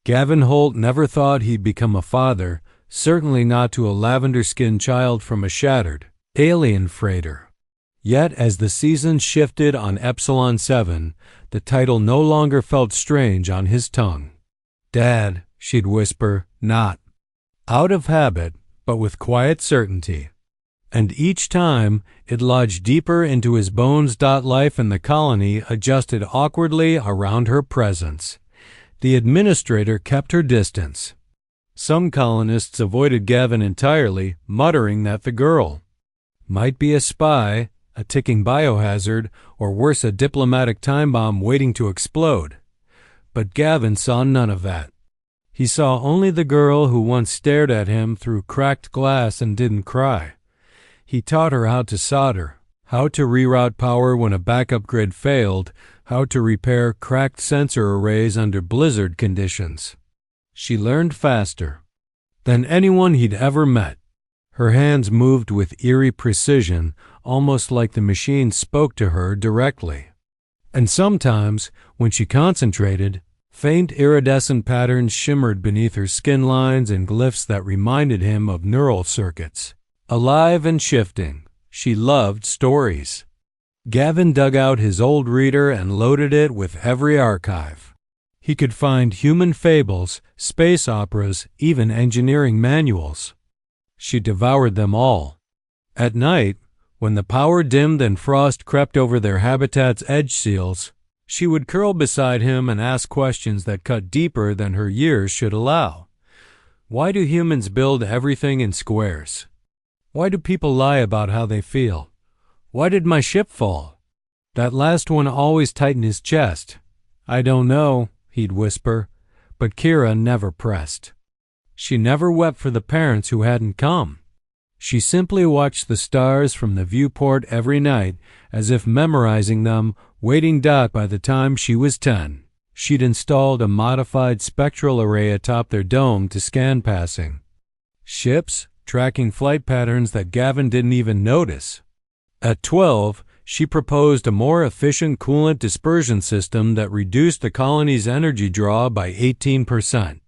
Gavin Holt never thought he'd become a father, certainly not to a lavender-skinned child from a shattered, alien freighter. Yet as the seasons shifted on Epsilon 7, the title no longer felt strange on his tongue. "Dad," she'd whisper, not out of habit, but with quiet certainty. And each time, it lodged deeper into his bones. Life in the colony adjusted awkwardly around her presence. The administrator kept her distance. Some colonists avoided Gavin entirely, muttering that the girl might be a spy, a ticking biohazard, or worse, a diplomatic time bomb waiting to explode. But Gavin saw none of that. He saw only the girl who once stared at him through cracked glass and didn't cry. He taught her how to solder, how to reroute power when a backup grid failed, how to repair cracked sensor arrays under blizzard conditions. She learned faster than anyone he'd ever met. Her hands moved with eerie precision, almost like the machine spoke to her directly. And sometimes, when she concentrated, faint iridescent patterns shimmered beneath her skin lines and glyphs that reminded him of neural circuits. Alive and shifting, she loved stories. Gavin dug out his old reader and loaded it with every archive. He could find human fables, space operas, even engineering manuals. She devoured them all. At night, when the power dimmed and frost crept over their habitat's edge seals, she would curl beside him and ask questions that cut deeper than her years should allow. Why do humans build everything in squares? Why do people lie about how they feel? Why did my ship fall? That last one always tightened his chest. "I don't know," he'd whisper, but Kira never pressed. She never wept for the parents who hadn't come. She simply watched the stars from the viewport every night, as if memorizing them, waiting. By the time she was 10, she'd installed a modified spectral array atop their dome to scan passing ships, tracking flight patterns that Gavin didn't even notice. At 12, she proposed a more efficient coolant dispersion system that reduced the colony's energy draw by 18%.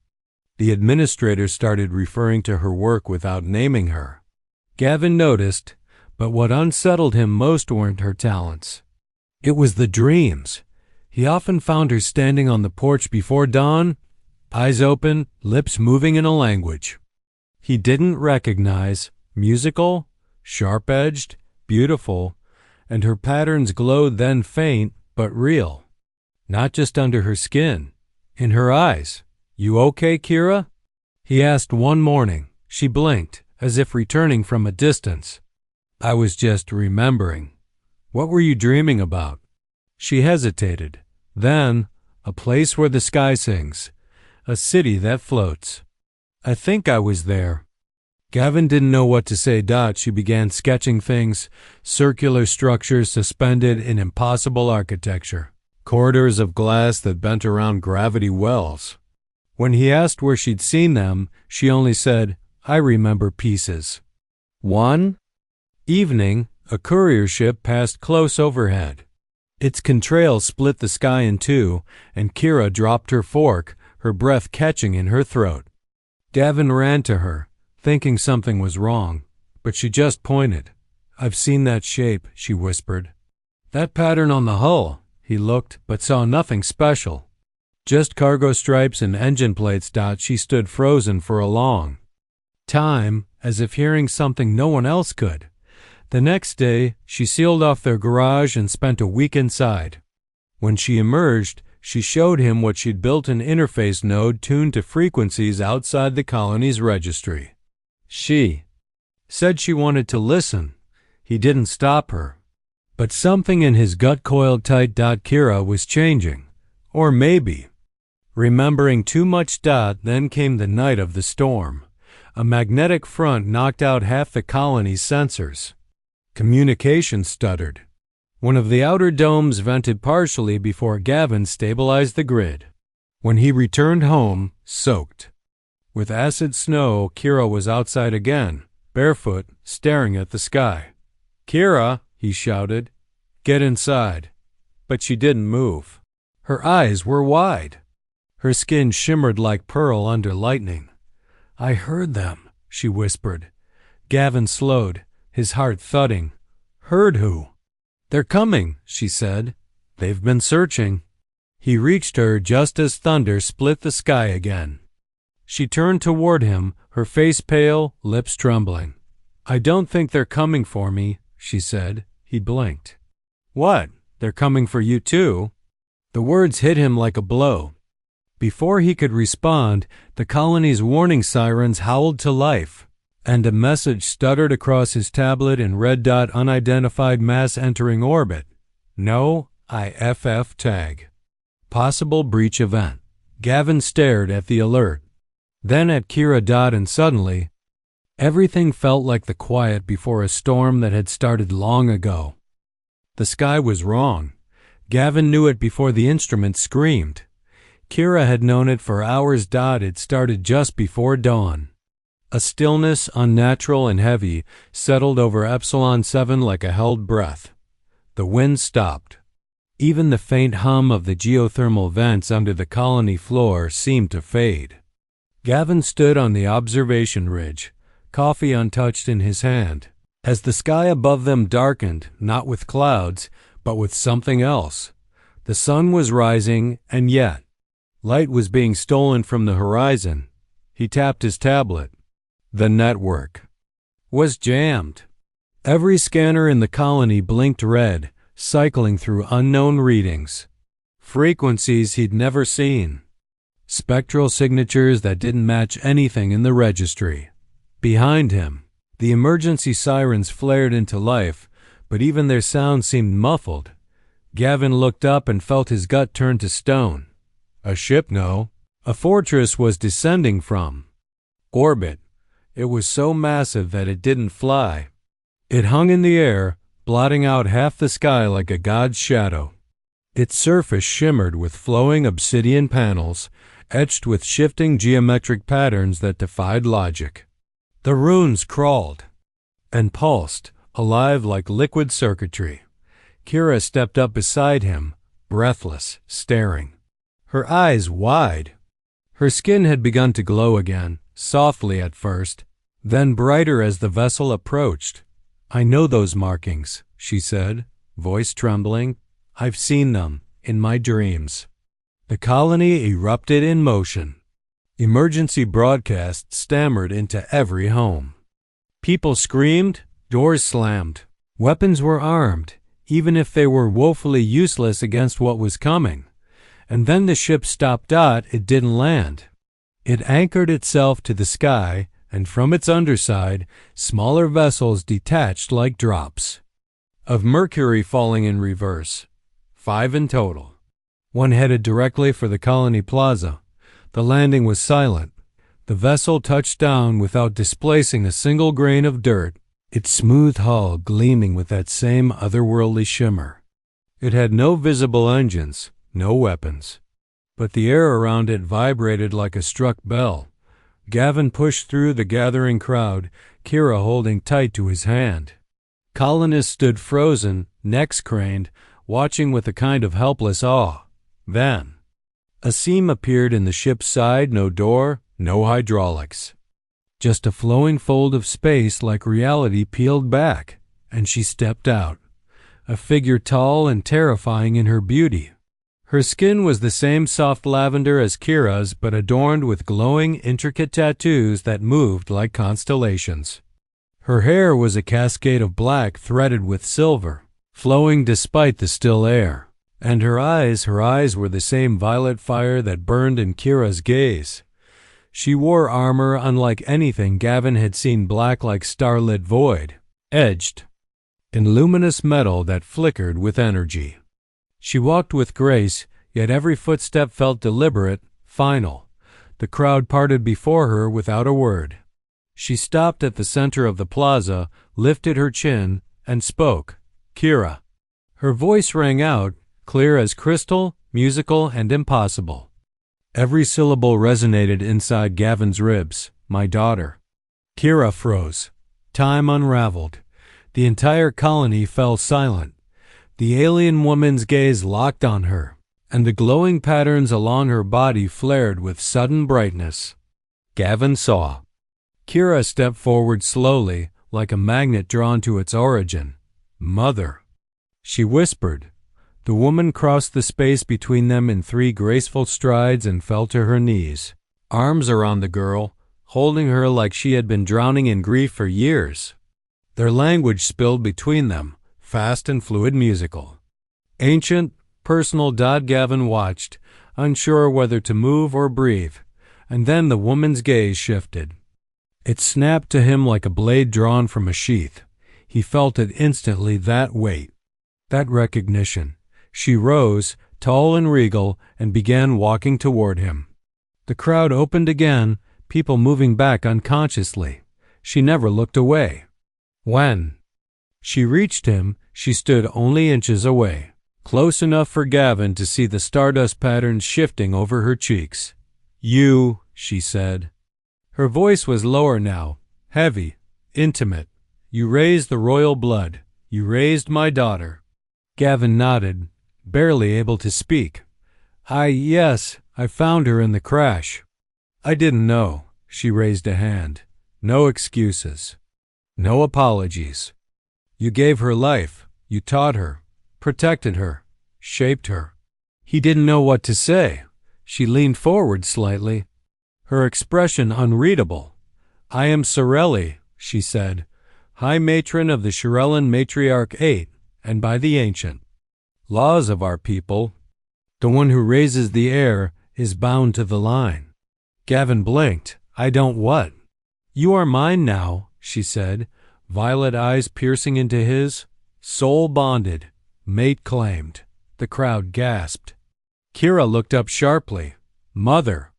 The administrator started referring to her work without naming her. Gavin noticed, but what unsettled him most weren't her talents. It was the dreams. He often found her standing on the porch before dawn, eyes open, lips moving in a language he didn't recognize, musical, sharp-edged, beautiful, and her patterns glowed then faint but real. Not just under her skin, in her eyes. "You okay, Kira?" he asked one morning. She blinked, as if returning from a distance. "I was just remembering." "What were you dreaming about?" She hesitated. Then, "A place where the sky sings. A city that floats." "I think I was there." Gavin didn't know what to say. She began sketching things, circular structures suspended in impossible architecture, corridors of glass that bent around gravity wells. When he asked where she'd seen them, she only said, "I remember pieces." One evening, a courier ship passed close overhead. Its contrails split the sky in two, and Kira dropped her fork, her breath catching in her throat. Gavin ran to her, thinking something was wrong, but she just pointed. "I've seen that shape," she whispered. "That pattern on the hull." He looked, but saw nothing special. Just cargo stripes and engine plates. She stood frozen for a long time, as if hearing something no one else could. The next day, she sealed off their garage and spent a week inside. When she emerged, she showed him what she'd built, an interface node tuned to frequencies outside the colony's registry. She said she wanted to listen. He didn't stop her. But something in his gut coiled tight. Kira was changing. Or maybe remembering too much. Then came the night of the storm. A magnetic front knocked out half the colony's sensors. Communication stuttered. One of the outer domes vented partially before Gavin stabilized the grid. When he returned home, soaked with acid snow, Kira was outside again, barefoot, staring at the sky. "Kira," he shouted, "get inside." But she didn't move. Her eyes were wide. Her skin shimmered like pearl under lightning. "I heard them," she whispered. Gavin slowed, his heart thudding. "Heard who?" "They're coming," she said. "They've been searching." He reached her just as thunder split the sky again. She turned toward him, her face pale, lips trembling. "I don't think they're coming for me," she said. He blinked. "What? They're coming for you too?" The words hit him like a blow. Before he could respond, the colony's warning sirens howled to life, and a message stuttered across his tablet in red dot unidentified mass entering orbit. No IFF tag. Possible breach event. Gavin stared at the alert, then at Kira Dot, and suddenly, everything felt like the quiet before a storm that had started long ago. The sky was wrong. Gavin knew it before the instrument screamed. Kira had known it for hours. It started just before dawn. A stillness, unnatural and heavy, settled over Epsilon 7 like a held breath. The wind stopped. Even the faint hum of the geothermal vents under the colony floor seemed to fade. Gavin stood on the observation ridge, coffee untouched in his hand, as the sky above them darkened, not with clouds, but with something else. The sun was rising, and yet light was being stolen from the horizon. He tapped his tablet. The network was jammed. Every scanner in the colony blinked red, cycling through unknown readings. Frequencies he'd never seen. Spectral signatures that didn't match anything in the registry. Behind him, the emergency sirens flared into life, but even their sound seemed muffled. Gavin looked up and felt his gut turn to stone. A ship, no. A fortress was descending from orbit. It was so massive that it didn't fly. It hung in the air, blotting out half the sky like a god's shadow. Its surface shimmered with flowing obsidian panels, etched with shifting geometric patterns that defied logic. The runes crawled and pulsed, alive like liquid circuitry. Kira stepped up beside him, breathless, staring, her eyes wide. Her skin had begun to glow again, softly at first, then brighter as the vessel approached. "I know those markings," she said, voice trembling. "I've seen them in my dreams." The colony erupted in motion. Emergency broadcasts stammered into every home. People screamed, doors slammed. Weapons were armed, even if they were woefully useless against what was coming. And then the ship stopped. It didn't land. It anchored itself to the sky, and from its underside, smaller vessels detached like drops of mercury falling in reverse. 5 in total. One headed directly for the colony plaza. The landing was silent. The vessel touched down without displacing a single grain of dirt, its smooth hull gleaming with that same otherworldly shimmer. It had no visible engines, no weapons, but the air around it vibrated like a struck bell. Gavin pushed through the gathering crowd, Kira holding tight to his hand. Colonists stood frozen, necks craned, watching with a kind of helpless awe. Then a seam appeared in the ship's side, no door, no hydraulics. Just a flowing fold of space like reality peeled back, and she stepped out, a figure tall and terrifying in her beauty. Her skin was the same soft lavender as Kira's, but adorned with glowing, intricate tattoos that moved like constellations. Her hair was a cascade of black threaded with silver, flowing despite the still air. And her eyes were the same violet fire that burned in Kira's gaze. She wore armor unlike anything Gavin had seen, black like starlit void, edged in luminous metal that flickered with energy. She walked with grace, yet every footstep felt deliberate, final. The crowd parted before her without a word. She stopped at the center of the plaza, lifted her chin, and spoke. "Kira." Her voice rang out, clear as crystal, musical and impossible. Every syllable resonated inside Gavin's ribs. "My daughter." Kira froze. Time unraveled. The entire colony fell silent. The alien woman's gaze locked on her, and the glowing patterns along her body flared with sudden brightness. Gavin saw. Kira stepped forward slowly, like a magnet drawn to its origin. "Mother," she whispered. The woman crossed the space between them in 3 graceful strides and fell to her knees, arms around the girl, holding her like she had been drowning in grief for years. Their language spilled between them, fast and fluid musical. Ancient, personal. Gavin watched, unsure whether to move or breathe, and then the woman's gaze shifted. It snapped to him like a blade drawn from a sheath. He felt it instantly, that weight, that recognition. She rose, tall and regal, and began walking toward him. The crowd opened again, people moving back unconsciously. She never looked away. When she reached him, she stood only inches away, close enough for Gavin to see the stardust patterns shifting over her cheeks. "You," she said. Her voice was lower now, heavy, intimate. "You raised the royal blood. You raised my daughter." Gavin nodded, barely able to speak. Yes, I found her in the crash." "I didn't know." She raised a hand. "No excuses. No apologies. You gave her life. You taught her, protected her, shaped her." He didn't know what to say. She leaned forward slightly, her expression unreadable. "I am Sorelli," she said, "High Matron of the Shirellan Matriarch 8, and by the ancient laws of our people, the one who raises the heir is bound to the line." Gavin blinked. "I don't what?" "You are mine now," she said, violet eyes piercing into his. "Soul bonded, mate claimed." The crowd gasped. Kira looked up sharply. "Mother."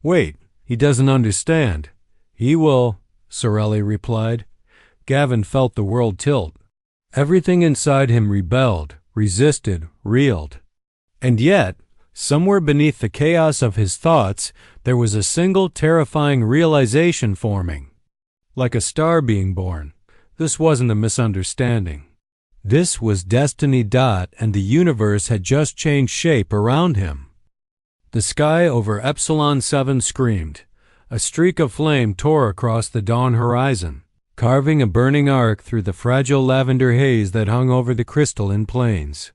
"Wait, he doesn't understand." "He will," Sorelli replied. Gavin felt the world tilt. Everything inside him rebelled, resisted, reeled. And yet, somewhere beneath the chaos of his thoughts, there was a single terrifying realization forming. Like a star being born. This wasn't a misunderstanding. This was destiny. And the universe had just changed shape around him. The sky over Epsilon 7 screamed. A streak of flame tore across the dawn horizon, carving a burning arc through the fragile lavender haze that hung over the crystalline plains.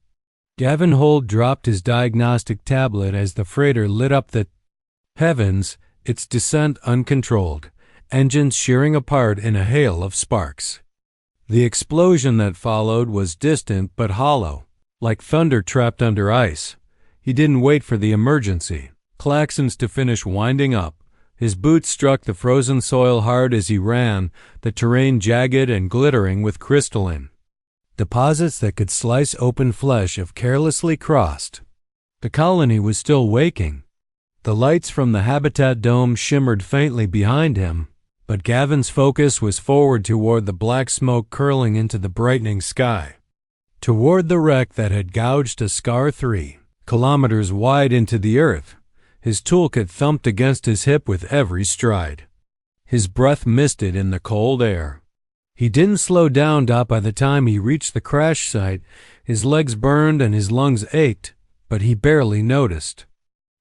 Gavin Holt dropped his diagnostic tablet as the freighter lit up the heavens, its descent uncontrolled, engines shearing apart in a hail of sparks. The explosion that followed was distant but hollow, like thunder trapped under ice. He didn't wait for the emergency klaxons to finish winding up. His boots struck the frozen soil hard as he ran, the terrain jagged and glittering with crystalline deposits that could slice open flesh if carelessly crossed. The colony was still waking. The lights from the habitat dome shimmered faintly behind him, but Gavin's focus was forward toward the black smoke curling into the brightening sky, toward the wreck that had gouged a scar 3 kilometers wide into the earth. His toolkit thumped against his hip with every stride. His breath misted in the cold air. He didn't slow down. By the time he reached the crash site, his legs burned and his lungs ached, but he barely noticed.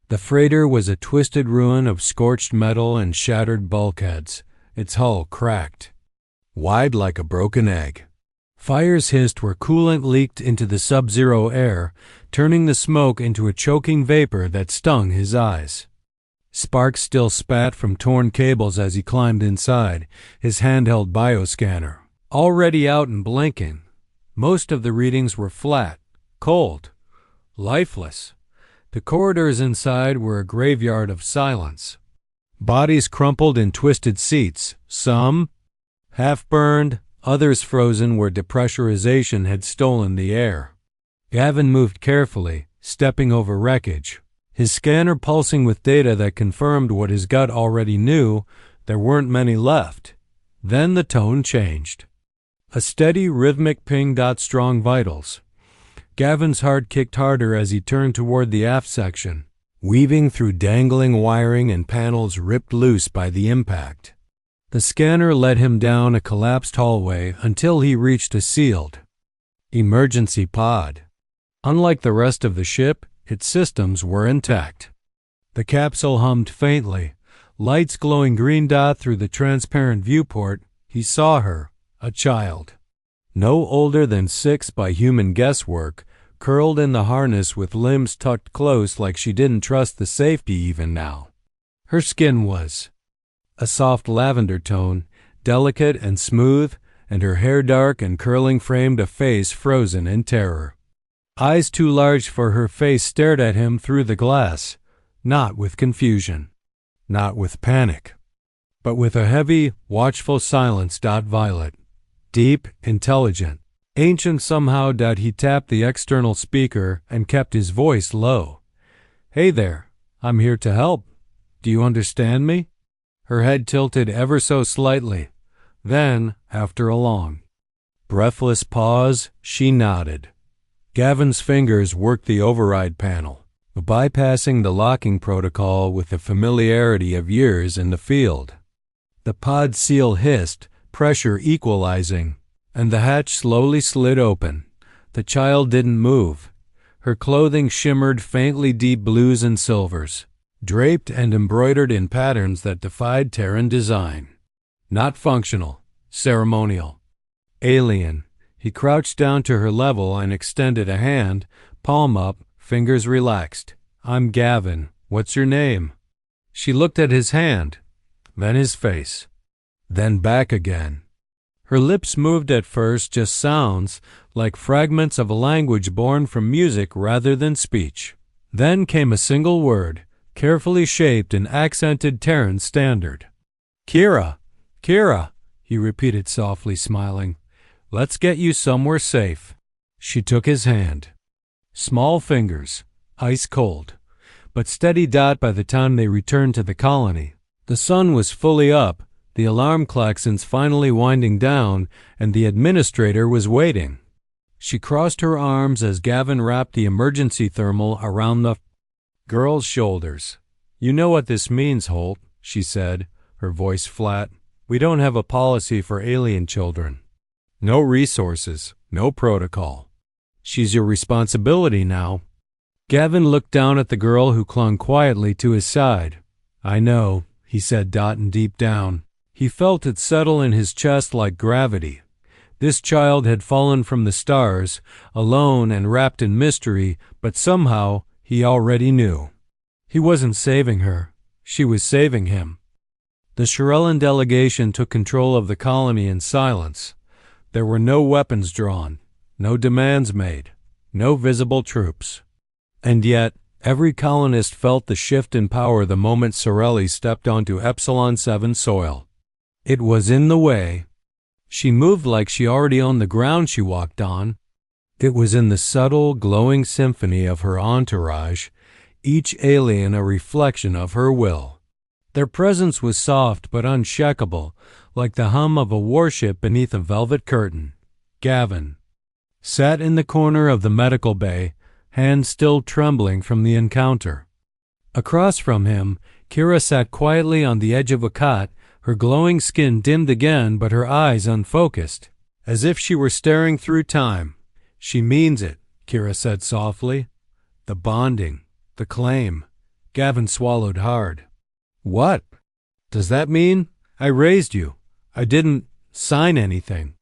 The freighter was a twisted ruin of scorched metal and shattered bulkheads, its hull cracked, wide like a broken egg. Fires hissed where coolant leaked into the sub-zero air, turning the smoke into a choking vapor that stung his eyes. Sparks still spat from torn cables as he climbed inside, his handheld bioscanner already out and blinking. Most of the readings were flat, cold, lifeless. The corridors inside were a graveyard of silence. Bodies crumpled in twisted seats, some half-burned, others frozen where depressurization had stolen the air. Gavin moved carefully, stepping over wreckage, his scanner pulsing with data that confirmed what his gut already knew: there weren't many left. Then the tone changed. A steady, rhythmic ping. Strong vitals. Gavin's heart kicked harder as he turned toward the aft section, weaving through dangling wiring and panels ripped loose by the impact. The scanner led him down a collapsed hallway until he reached a sealed emergency pod. Unlike the rest of the ship, its systems were intact. The capsule hummed faintly, lights glowing green dot through the transparent viewport. He saw her, a child. No older than 6 by human guesswork, curled in the harness with limbs tucked close like she didn't trust the safety even now. Her skin was a soft lavender tone, delicate and smooth, and her hair dark and curling framed a face frozen in terror. Eyes too large for her face stared at him through the glass, not with confusion, not with panic, but with a heavy, watchful silence. Violet, deep, intelligent, ancient somehow. He tapped the external speaker and kept his voice low. Hey there, I'm here to help. Do you understand me? Her head tilted ever so slightly. Then, after a long, breathless pause, she nodded. Gavin's fingers worked the override panel, bypassing the locking protocol with the familiarity of years in the field. The pod seal hissed, pressure equalizing, and the hatch slowly slid open. The child didn't move. Her clothing shimmered faintly deep blues and silvers, draped and embroidered in patterns that defied Terran design. Not functional, ceremonial. Alien. He crouched down to her level and extended a hand, palm up, fingers relaxed. I'm Gavin. What's your name? She looked at his hand, then his face, then back again. Her lips moved at first just sounds, like fragments of a language born from music rather than speech. Then came a single word, carefully shaped and accented Terran standard. Kira, Kira, he repeated softly, smiling. Let's get you somewhere safe. She took his hand. Small fingers, ice cold, but steady. By the time they returned to the colony, the sun was fully up, the alarm klaxons finally winding down, and the administrator was waiting. She crossed her arms as Gavin wrapped the emergency thermal around the girl's shoulders. You know what this means, Holt, she said, her voice flat. We don't have a policy for alien children. No resources, no protocol. She's your responsibility now. Gavin looked down at the girl who clung quietly to his side. I know, he said, and deep down, he felt it settle in his chest like gravity. This child had fallen from the stars, alone and wrapped in mystery, but somehow he already knew. He wasn't saving her. She was saving him. The Shirellan delegation took control of the colony in silence. There were no weapons drawn, no demands made, no visible troops. And yet, every colonist felt the shift in power the moment Sorelli stepped onto Epsilon 7 soil. It was in the way. She moved like she already owned the ground she walked on. It was in the subtle, glowing symphony of her entourage, each alien a reflection of her will. Their presence was soft but unshakable, like the hum of a warship beneath a velvet curtain. Gavin sat in the corner of the medical bay, hands still trembling from the encounter. Across from him, Kira sat quietly on the edge of a cot, her glowing skin dimmed again but her eyes unfocused, as if she were staring through time. She means it, Kira said softly. The bonding, the claim. Gavin swallowed hard. What does that mean? I raised you. I didn't sign anything.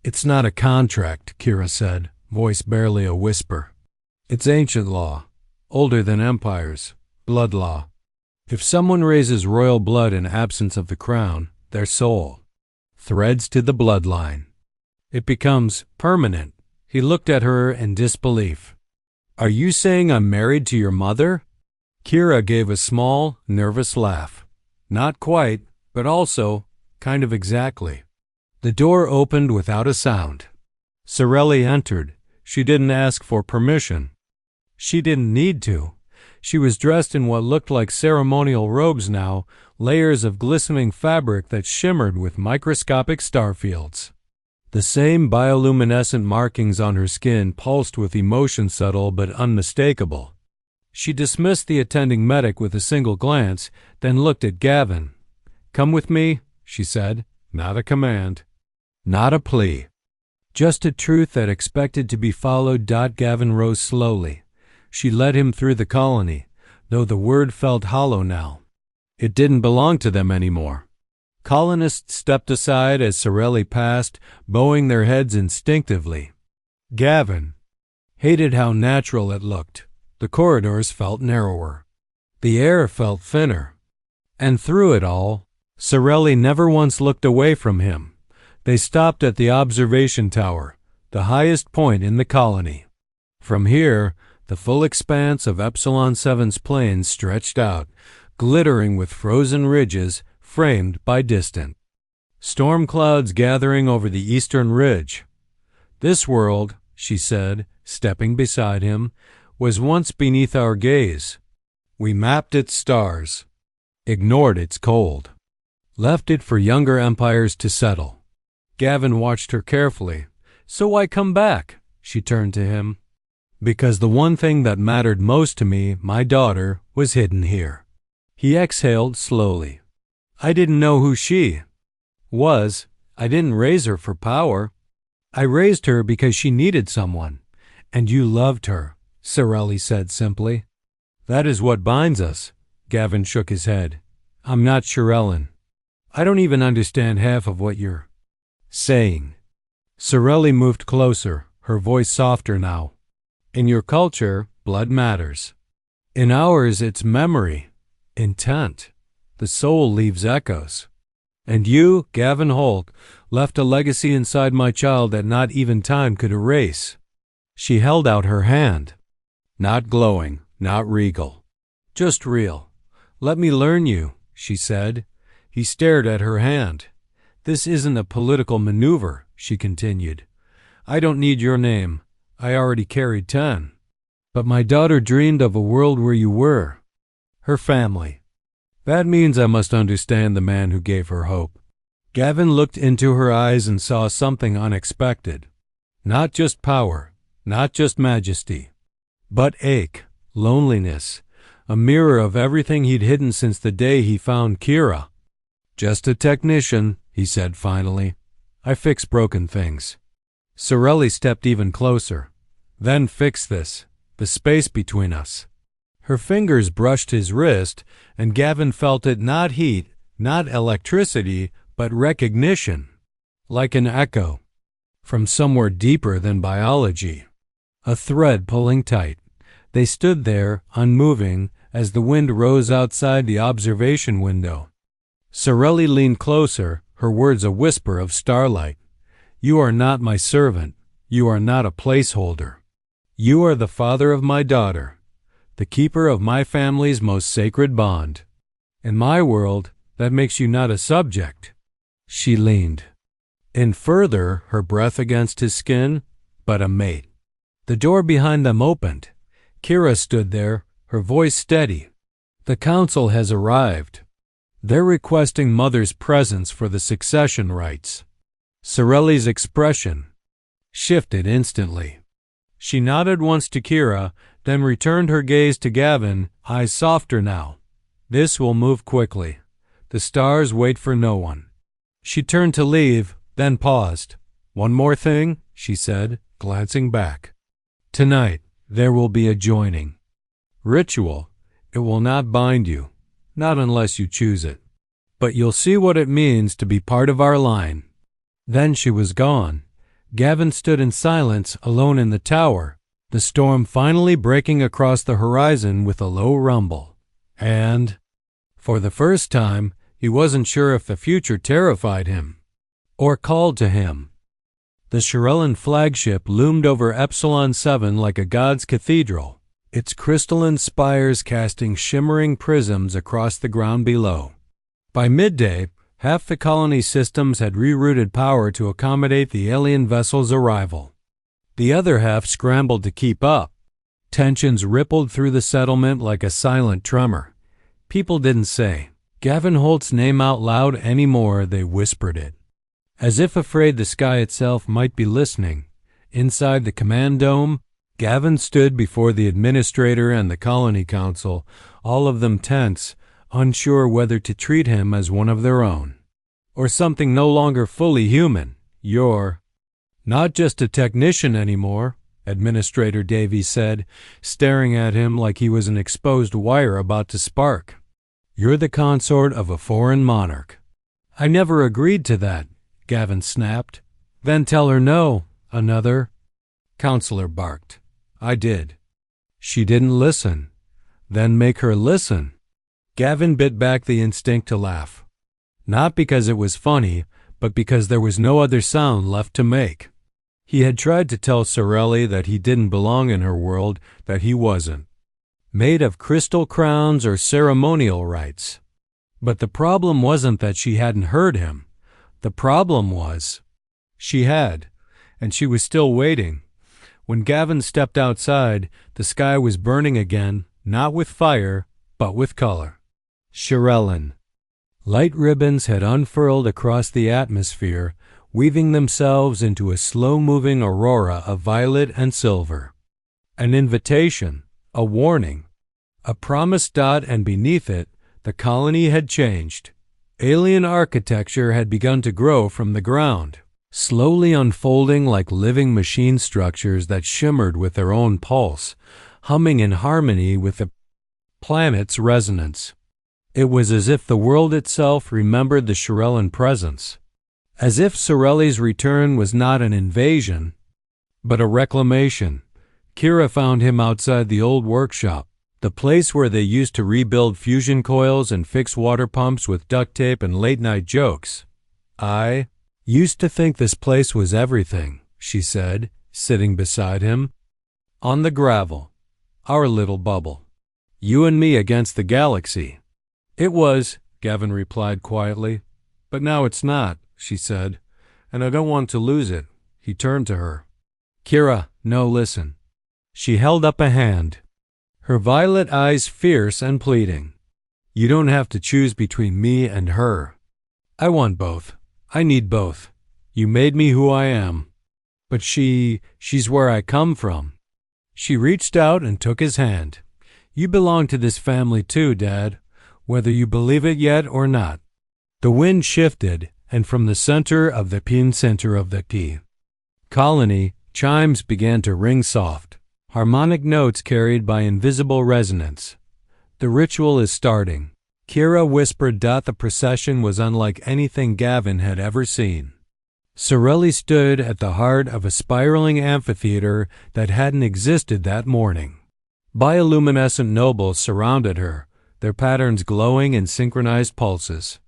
It's not a contract, Kira said, voice barely a whisper. It's ancient law, older than empires, blood law. If someone raises royal blood in absence of the crown, their soul threads to the bloodline. It becomes permanent. He looked at her in disbelief. Are you saying I'm married to your mother? Kira gave a small, nervous laugh. Not quite, but also, kind of exactly. The door opened without a sound. Sorelli entered. She didn't ask for permission. She didn't need to. She was dressed in what looked like ceremonial robes now, layers of glistening fabric that shimmered with microscopic starfields. The same bioluminescent markings on her skin pulsed with emotion subtle but unmistakable. She dismissed the attending medic with a single glance, then looked at Gavin. Come with me, she said. Not a command. Not a plea. Just a truth that expected to be followed. Gavin rose slowly. She led him through the colony, though the word felt hollow now. It didn't belong to them anymore. Colonists stepped aside as Sorelli passed, bowing their heads instinctively. Gavin hated how natural it looked. The corridors felt narrower. The air felt thinner. And through it all, Sorelli never once looked away from him. They stopped at the observation tower, the highest point in the colony. From here, the full expanse of Epsilon 7's plains stretched out, glittering with frozen ridges framed by distant storm clouds gathering over the eastern ridge. This world, she said, stepping beside him, was once beneath our gaze. We mapped its stars, ignored its cold, left it for younger empires to settle. Gavin watched her carefully. So why come back? She turned to him. Because the one thing that mattered most to me, my daughter, was hidden here. He exhaled slowly. I didn't know who she was. I didn't raise her for power. I raised her because she needed someone. And you loved her, Sorelli said simply. That is what binds us. Gavin shook his head. I'm not Shirellen. I don't even understand half of what you're saying. Sorelli moved closer, her voice softer now. In your culture, blood matters. In ours, it's memory, intent. The soul leaves echoes. And you, Gavin Holt, left a legacy inside my child that not even time could erase. She held out her hand. Not glowing, not regal. Just real. Let me learn you, she said. He stared at her hand. This isn't a political maneuver, she continued. I don't need your name. I already carried 10. But my daughter dreamed of a world where you were. Her family. That means I must understand the man who gave her hope. Gavin looked into her eyes and saw something unexpected. Not just power, not just majesty, but ache, loneliness, a mirror of everything he'd hidden since the day he found Kira. Just a technician, he said finally. I fix broken things. Sorelli stepped even closer. Then fix this, the space between us. Her fingers brushed his wrist, and Gavin felt it not heat, not electricity, but recognition, like an echo, from somewhere deeper than biology. A thread pulling tight. They stood there, unmoving, as the wind rose outside the observation window. Sorelli leaned closer, her words a whisper of starlight. You are not my servant. You are not a placeholder. You are the father of my daughter, the keeper of my family's most sacred bond. In my world, that makes you not a subject. She leaned in further, her breath against his skin, but a mate. The door behind them opened. Kira stood there, her voice steady. The council has arrived. They're requesting Mother's presence for the succession rites. Sorelli's expression shifted instantly. She nodded once to Kira, then returned her gaze to Gavin, eyes softer now. This will move quickly. The stars wait for no one. She turned to leave, then paused. One more thing, she said, glancing back. Tonight, there will be a joining. Ritual. It will not bind you, not unless you choose it. But you'll see what it means to be part of our line. Then she was gone. Gavin stood in silence, alone in the tower, the storm finally breaking across the horizon with a low rumble. And, for the first time, he wasn't sure if the future terrified him or called to him. The Shirellen flagship loomed over Epsilon 7 like a god's cathedral, its crystalline spires casting shimmering prisms across the ground below. By midday, half the colony systems had rerouted power to accommodate the alien vessel's arrival. The other half scrambled to keep up. Tensions rippled through the settlement like a silent tremor. People didn't say Gavin Holt's name out loud anymore, they whispered it. As if afraid the sky itself might be listening, inside the command dome, Gavin stood before the administrator and the colony council, all of them tense, unsure whether to treat him as one of their own, or something no longer fully human. You're not just a technician anymore, Administrator Davies said, staring at him like he was an exposed wire about to spark. "You're the consort of a foreign monarch." "I never agreed to that," Gavin snapped. "Then tell her no," another counselor barked. "I did." "She didn't listen." "Then make her listen." Gavin bit back the instinct to laugh. Not because it was funny, but because there was no other sound left to make. He had tried to tell Sorelli that he didn't belong in her world, that he wasn't made of crystal crowns or ceremonial rites. But the problem wasn't that she hadn't heard him. The problem was she had, and she was still waiting. When Gavin stepped outside, the sky was burning again, not with fire, but with color. Shirellen. Light ribbons had unfurled across the atmosphere, weaving themselves into a slow-moving aurora of violet and silver. An invitation, a warning, a promised dot, and beneath it, the colony had changed. Alien architecture had begun to grow from the ground, slowly unfolding like living machine structures that shimmered with their own pulse, humming in harmony with the planet's resonance. It was as if the world itself remembered the Shirellen presence. As if Sorelli's return was not an invasion, but a reclamation. Kira found him outside the old workshop, the place where they used to rebuild fusion coils and fix water pumps with duct tape and late-night jokes. "I used to think this place was everything," she said, sitting beside him. "On the gravel. Our little bubble. You and me against the galaxy." "It was," Gavin replied quietly. "But now it's not," she said, "and I don't want to lose it." He turned to her. "Kira, no, listen." She held up a hand, her violet eyes fierce and pleading. "You don't have to choose between me and her. I want both. I need both. You made me who I am. But she's where I come from." She reached out and took his hand. "You belong to this family too, Dad, whether you believe it yet or not." The wind shifted, and from the center of the center of the colony, chimes began to ring soft, harmonic notes carried by invisible resonance. "The ritual is starting," Kira whispered. The procession was unlike anything Gavin had ever seen. Sorelli stood at the heart of a spiraling amphitheater that hadn't existed that morning. Bioluminescent nobles surrounded her, their patterns glowing in synchronized pulses.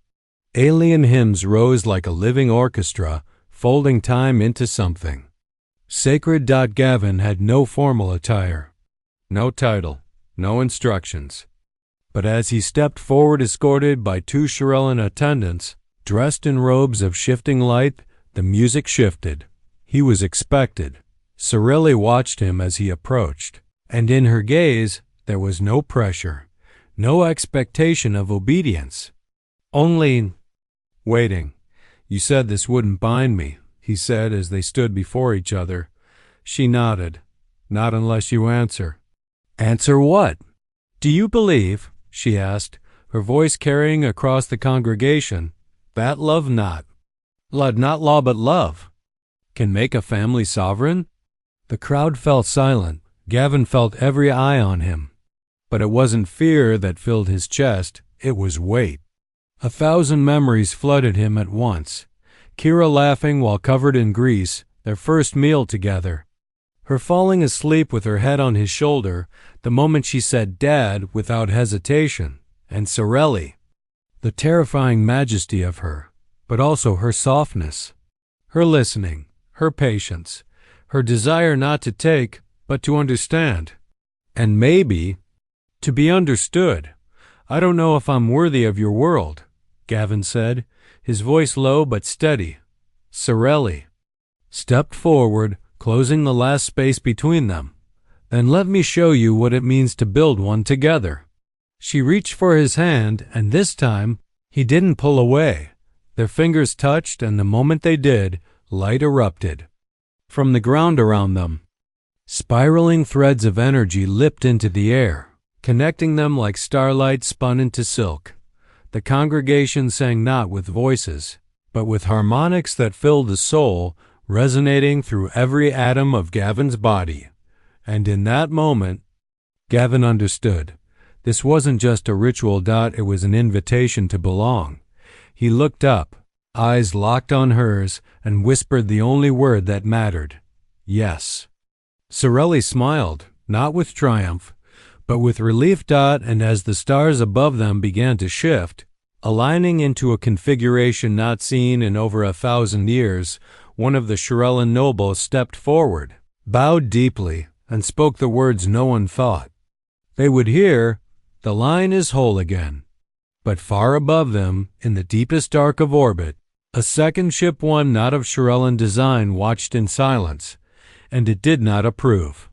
Alien hymns rose like a living orchestra, folding time into something sacred. Gavin had no formal attire, no title, no instructions. But as he stepped forward escorted by two Shirellen attendants, dressed in robes of shifting light, the music shifted. He was expected. Sorelli watched him as he approached, and in her gaze there was no pressure, no expectation of obedience. Only waiting. "You said this wouldn't bind me," he said as they stood before each other. She nodded. "Not unless you answer." "Answer what?" "Do you believe," she asked, her voice carrying across the congregation, "that love not law but love can make a family sovereign?" The crowd fell silent. Gavin felt every eye on him. But it wasn't fear that filled his chest, it was weight. 1,000 memories flooded him at once. Kira laughing while covered in grease, their first meal together. Her falling asleep with her head on his shoulder, the moment she said Dad without hesitation, and Sorelli. The terrifying majesty of her, but also her softness. Her listening, her patience, her desire not to take, but to understand. And maybe, to be understood. "I don't know if I'm worthy of your world," Gavin said, his voice low but steady. Sorelli stepped forward, closing the last space between them. "Then let me show you what it means to build one together." She reached for his hand, and this time he didn't pull away. Their fingers touched, and the moment they did, light erupted. From the ground around them, spiraling threads of energy lipped into the air, connecting them like starlight spun into silk. The congregation sang not with voices, but with harmonics that filled the soul, resonating through every atom of Gavin's body. And in that moment, Gavin understood. This wasn't just a ritual. It was an invitation to belong. He looked up, eyes locked on hers, and whispered the only word that mattered. Yes. Sorelli smiled, not with triumph, but with relief. And as the stars above them began to shift, aligning into a configuration not seen in over 1,000 years, one of the Shirellan nobles stepped forward, bowed deeply, and spoke the words no one thought they would hear. The line is whole again. But far above them, in the deepest dark of orbit, a second ship, one not of Shirellan design, watched in silence, and it did not approve.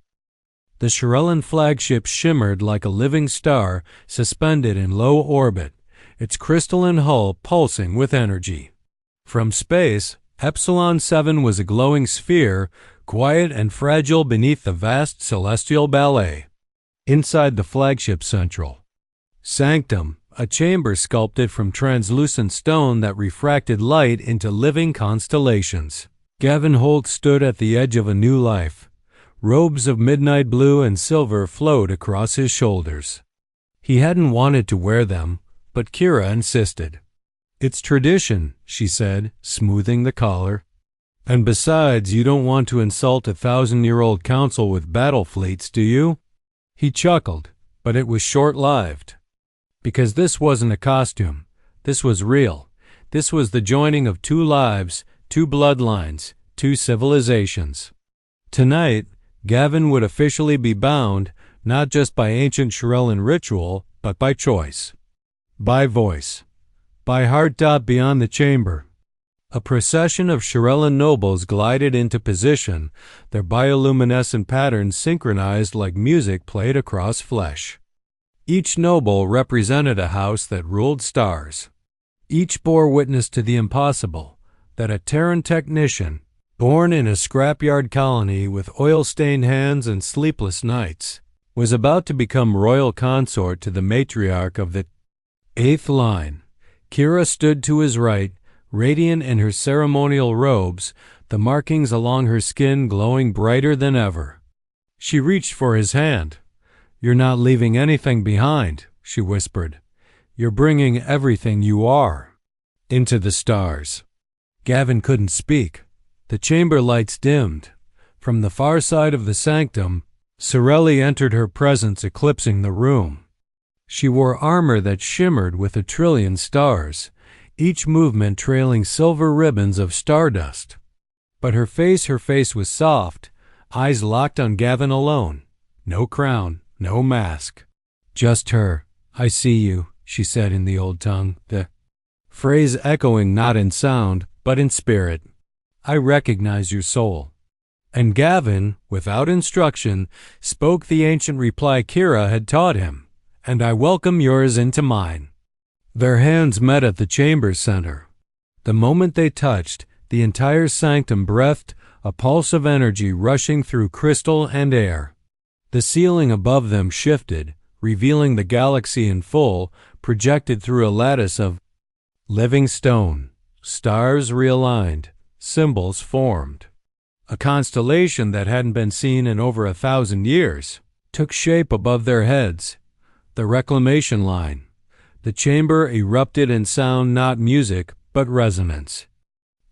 The Shirellan flagship shimmered like a living star suspended in low orbit, its crystalline hull pulsing with energy. From space, Epsilon 7 was a glowing sphere, quiet and fragile beneath the vast celestial ballet. Inside the flagship central sanctum, a chamber sculpted from translucent stone that refracted light into living constellations. Gavin Holt stood at the edge of a new life. Robes of midnight blue and silver flowed across his shoulders. He hadn't wanted to wear them, but Kira insisted. "It's tradition," she said, smoothing the collar. "And besides, you don't want to insult a 1,000-year-old council with battle fleets, do you?" He chuckled, but it was short-lived. Because this wasn't a costume. This was real. This was the joining of two lives, two bloodlines, two civilizations. Tonight, Gavin would officially be bound, not just by ancient Shirellan ritual, but by choice. By voice. By heart. Beyond the chamber, a procession of Shirellan nobles glided into position, their bioluminescent patterns synchronized like music played across flesh. Each noble represented a house that ruled stars. Each bore witness to the impossible, that a Terran technician, born in a scrapyard colony with oil-stained hands and sleepless nights, was about to become royal consort to the matriarch of the 8th line. Kira stood to his right, radiant in her ceremonial robes, the markings along her skin glowing brighter than ever. She reached for his hand. "You're not leaving anything behind," she whispered. "You're bringing everything you are into the stars." Gavin couldn't speak. The chamber lights dimmed. From the far side of the sanctum, Sorelli entered, her presence eclipsing the room. She wore armor that shimmered with 1,000,000,000,000 stars, each movement trailing silver ribbons of stardust. But her face was soft, eyes locked on Gavin alone. No crown, no mask. "Just her. I see you," she said in the old tongue, the phrase echoing not in sound, but in spirit. "I recognize your soul." And Gavin, without instruction, spoke the ancient reply Kira had taught him, "And I welcome yours into mine." Their hands met at the chamber's center. The moment they touched, the entire sanctum breathed, a pulse of energy rushing through crystal and air. The ceiling above them shifted, revealing the galaxy in full, projected through a lattice of living stone. Stars realigned, symbols formed. A constellation that hadn't been seen in over 1,000 years took shape above their heads. The reclamation line. The chamber erupted in sound, not music, but resonance.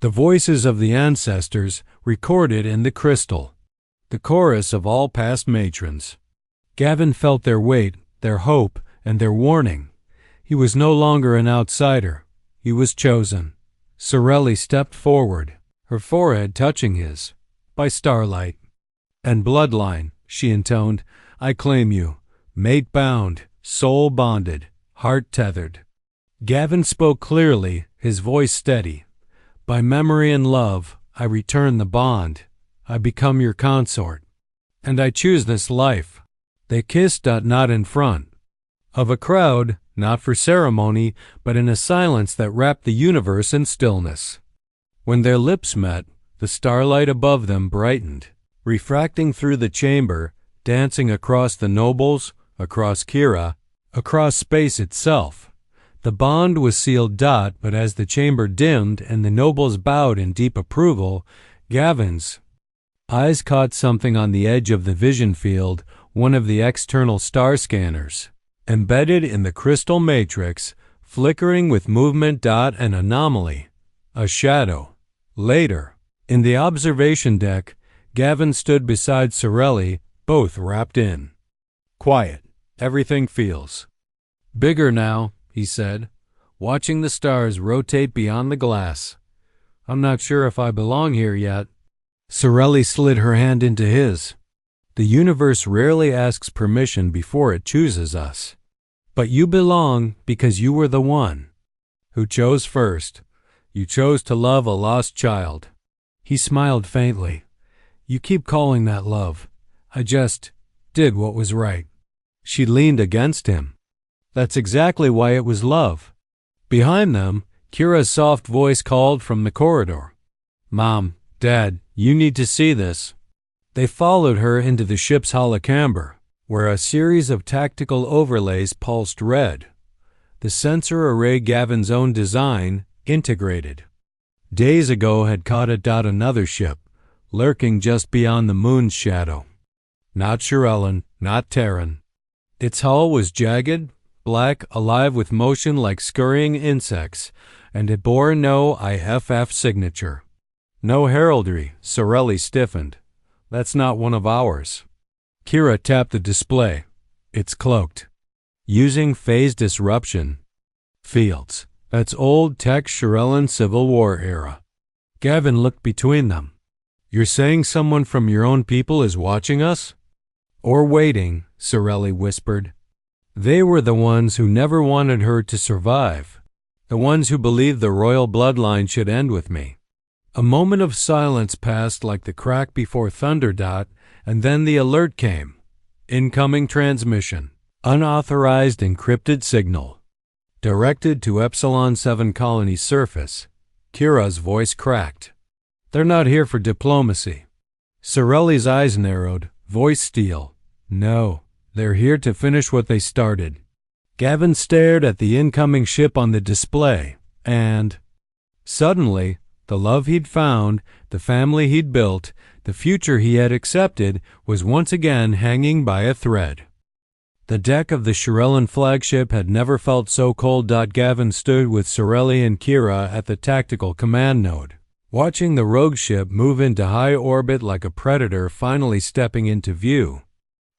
The voices of the ancestors recorded in the crystal. The chorus of all past matrons. Gavin felt their weight, their hope, and their warning. He was no longer an outsider. He was chosen. Sorelli stepped forward, her forehead touching his. "By starlight and bloodline," she intoned, "I claim you, mate bound, soul bonded, heart tethered." Gavin spoke clearly, his voice steady. "By memory and love, I return the bond. I become your consort. And I choose this life." They kissed, not in front of a crowd, not for ceremony, but in a silence that wrapped the universe in stillness. When their lips met, the starlight above them brightened, refracting through the chamber, dancing across the nobles, across Kira, across space itself. The bond was sealed. But as the chamber dimmed and the nobles bowed in deep approval, Gavin's eyes caught something on the edge of the vision field, one of the external star scanners. Embedded in the crystal matrix, flickering with movement, an anomaly, a shadow. Later, in the observation deck, Gavin stood beside Sorelli, both wrapped in. Quiet. Everything feels bigger now, he said, watching the stars rotate beyond the glass. I'm not sure if I belong here yet. Sorelli slid her hand into his. The universe rarely asks permission before it chooses us. But you belong because you were the one who chose first. You chose to love a lost child. He smiled faintly. You keep calling that love. I just did what was right. She leaned against him. That's exactly why it was love. Behind them, Kira's soft voice called from the corridor. Mom, Dad, you need to see this. They followed her into the ship's holocamber, where a series of tactical overlays pulsed red. The sensor array Gavin's own design, integrated. Days ago had caught another ship, lurking just beyond the moon's shadow. Not Shirellen, not Terran. Its hull was jagged, black, alive with motion like scurrying insects, and it bore no HFY signature. No heraldry, Sorelli stiffened. That's not one of ours. Kira tapped the display. It's cloaked. Using phase disruption. Fields. That's old tech Shirellen Civil War era. Gavin looked between them. You're saying someone from your own people is watching us? Or waiting, Sorelli whispered. They were the ones who never wanted her to survive. The ones who believed the royal bloodline should end with me. A moment of silence passed like the crack before thunder, and then the alert came. Incoming transmission. Unauthorized encrypted signal. Directed to Epsilon 7 colony surface. Kira's voice cracked. They're not here for diplomacy. Sorelli's eyes narrowed, voice steel. No, they're here to finish what they started. Gavin stared at the incoming ship on the display, and suddenly, the love he'd found, the family he'd built, the future he had accepted was once again hanging by a thread. The deck of the Shirellen flagship had never felt so cold. Gavin stood with Sorelli and Kira at the tactical command node, watching the rogue ship move into high orbit like a predator finally stepping into view.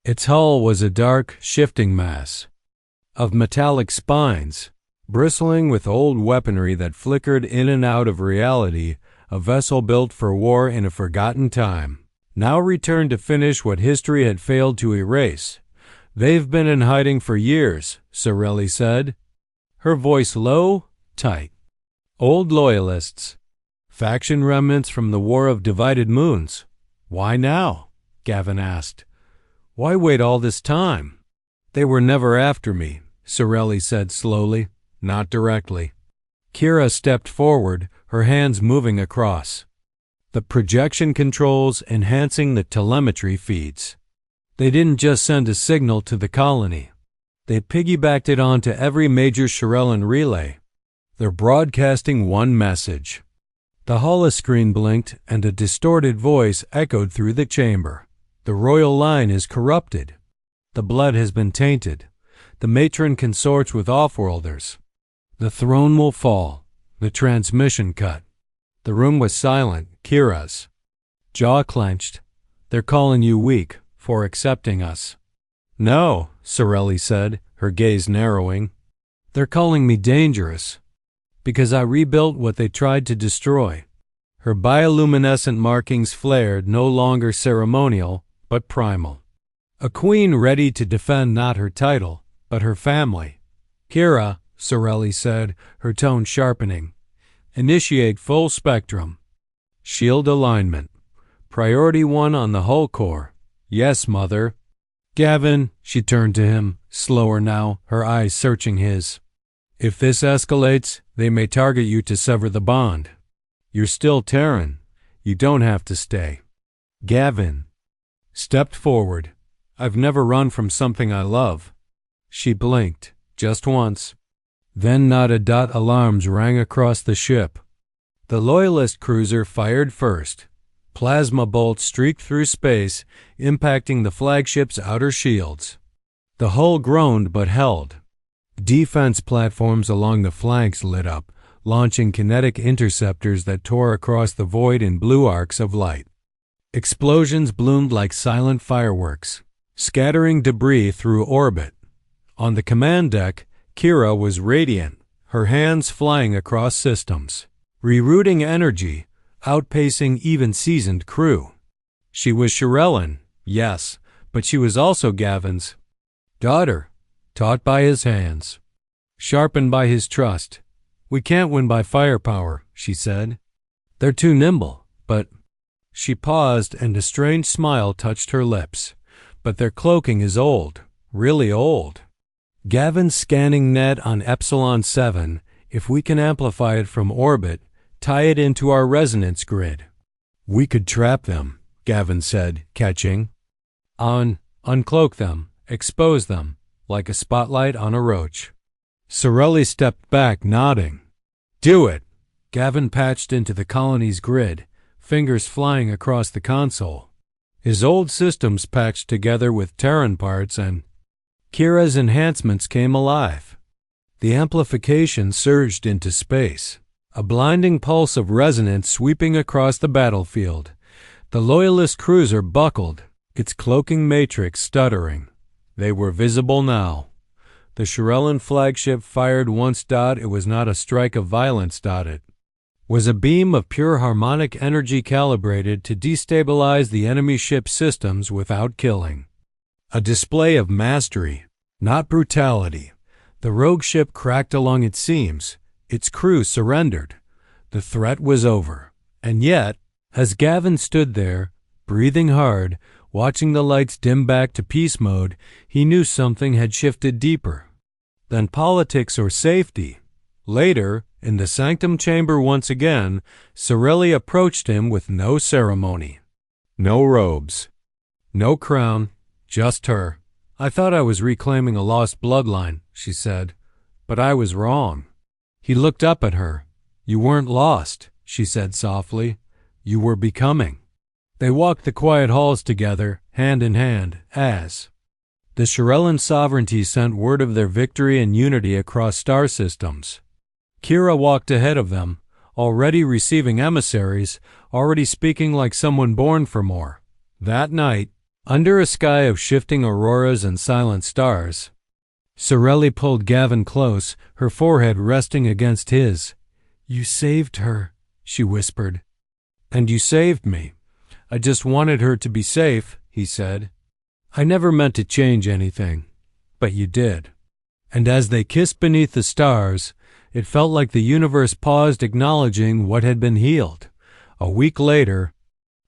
Its hull was a dark, shifting mass of metallic spines, bristling with old weaponry that flickered in and out of reality, a vessel built for war in a forgotten time, now returned to finish what history had failed to erase. They've been in hiding for years, Sorelli said, her voice low, tight. Old loyalists. Faction remnants from the War of Divided Moons. Why now? Gavin asked. Why wait all this time? They were never after me, Sorelli said slowly, not directly. Kira stepped forward, her hands moving across. The projection controls enhancing the telemetry feeds. They didn't just send a signal to the colony. They piggybacked it onto every major Shirellen relay. They're broadcasting one message. The holoscreen blinked and a distorted voice echoed through the chamber. The royal line is corrupted. The blood has been tainted. The matron consorts with offworlders. The throne will fall. The transmission cut. The room was silent. Kira's jaw clenched. They're calling you weak for accepting us. No, Sorelli said, her gaze narrowing. They're calling me dangerous because I rebuilt what they tried to destroy. Her bioluminescent markings flared, no longer ceremonial, but primal. A queen ready to defend not her title, but her family. Kira, Sorelli said, her tone sharpening. Initiate full spectrum. Shield alignment. Priority 1 on the hull core. Yes, Mother. Gavin, she turned to him, slower now, her eyes searching his. If this escalates, they may target you to sever the bond. You're still Terran. You don't have to stay. Gavin stepped forward. I've never run from something I love. She blinked, just once. Then nodded. Alarms rang across the ship. The Loyalist cruiser fired first. Plasma bolts streaked through space, impacting the flagship's outer shields. The hull groaned but held. Defense platforms along the flanks lit up, launching kinetic interceptors that tore across the void in blue arcs of light. Explosions bloomed like silent fireworks, scattering debris through orbit. On the command deck, Kira was radiant, her hands flying across systems, rerouting energy, outpacing even seasoned crew. She was Shirellen, yes, but she was also Gavin's daughter, taught by his hands, sharpened by his trust. "We can't win by firepower," she said. "They're too nimble, but—" She paused and a strange smile touched her lips. "But their cloaking is old, really old. Gavin's scanning net on Epsilon 7, if we can amplify it from orbit, tie it into our resonance grid." "We could trap them," Gavin said, catching. Uncloak them, expose them, like a spotlight on a roach." Sorelli stepped back, nodding. "Do it." Gavin patched into the colony's grid, fingers flying across the console. His old systems patched together with Terran parts, and Kira's enhancements came alive. The amplification surged into space, a blinding pulse of resonance sweeping across the battlefield. The Loyalist cruiser buckled, its cloaking matrix stuttering. They were visible now. The Shirellen flagship fired once. It was not a strike of violence. It was a beam of pure harmonic energy calibrated to destabilize the enemy ship's systems without killing. A display of mastery, not brutality. The rogue ship cracked along its seams. Its crew surrendered. The threat was over. And yet, as Gavin stood there, breathing hard, watching the lights dim back to peace mode, he knew something had shifted deeper than politics or safety. Later, in the sanctum chamber once again, Sorelli approached him with no ceremony. No robes. No crown. Just her. "I thought I was reclaiming a lost bloodline," she said, "but I was wrong." He looked up at her. "You weren't lost," she said softly. "You were becoming." They walked the quiet halls together, hand in hand, as the Shirellen sovereignty sent word of their victory and unity across star systems. Kira walked ahead of them, already receiving emissaries, already speaking like someone born for more. That night, under a sky of shifting auroras and silent stars, Sorelli pulled Gavin close, her forehead resting against his. "You saved her," she whispered. "And you saved me. I just wanted her to be safe," he said. "I never meant to change anything, but you did." And as they kissed beneath the stars, it felt like the universe paused, acknowledging what had been healed. A week later,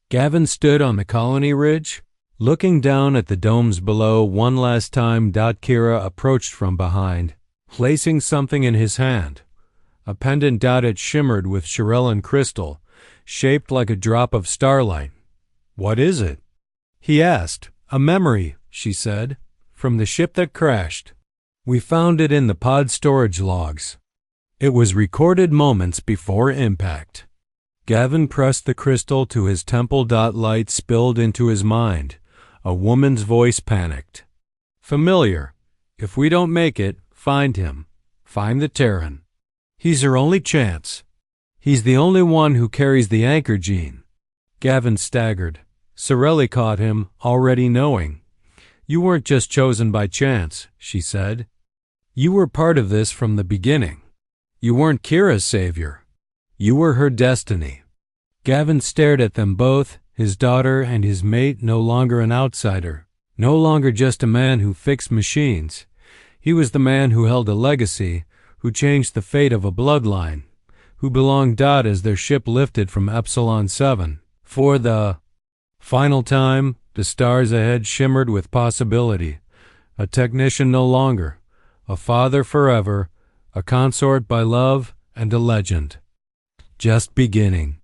Gavin stood on the colony ridge, looking down at the domes below one last time. Kira approached from behind, placing something in his hand. A pendant. It shimmered with Shirellen crystal, shaped like a drop of starlight. "What is it?" he asked. "A memory," she said, "from the ship that crashed. We found it in the pod storage logs. It was recorded moments before impact." Gavin pressed the crystal to his temple. Light spilled into his mind. A woman's voice panicked. "Familiar. If we don't make it, find him. Find the Terran. He's our only chance. He's the only one who carries the anchor gene." Gavin staggered. Sorelli caught him, already knowing. "You weren't just chosen by chance," she said. "You were part of this from the beginning. You weren't Kira's savior. You were her destiny." Gavin stared at them both, his daughter and his mate, no longer an outsider, no longer just a man who fixed machines. He was the man who held a legacy, who changed the fate of a bloodline, who belonged. As their ship lifted from Epsilon 7, for the final time, the stars ahead shimmered with possibility. A technician no longer, a father forever, a consort by love, and a legend just beginning.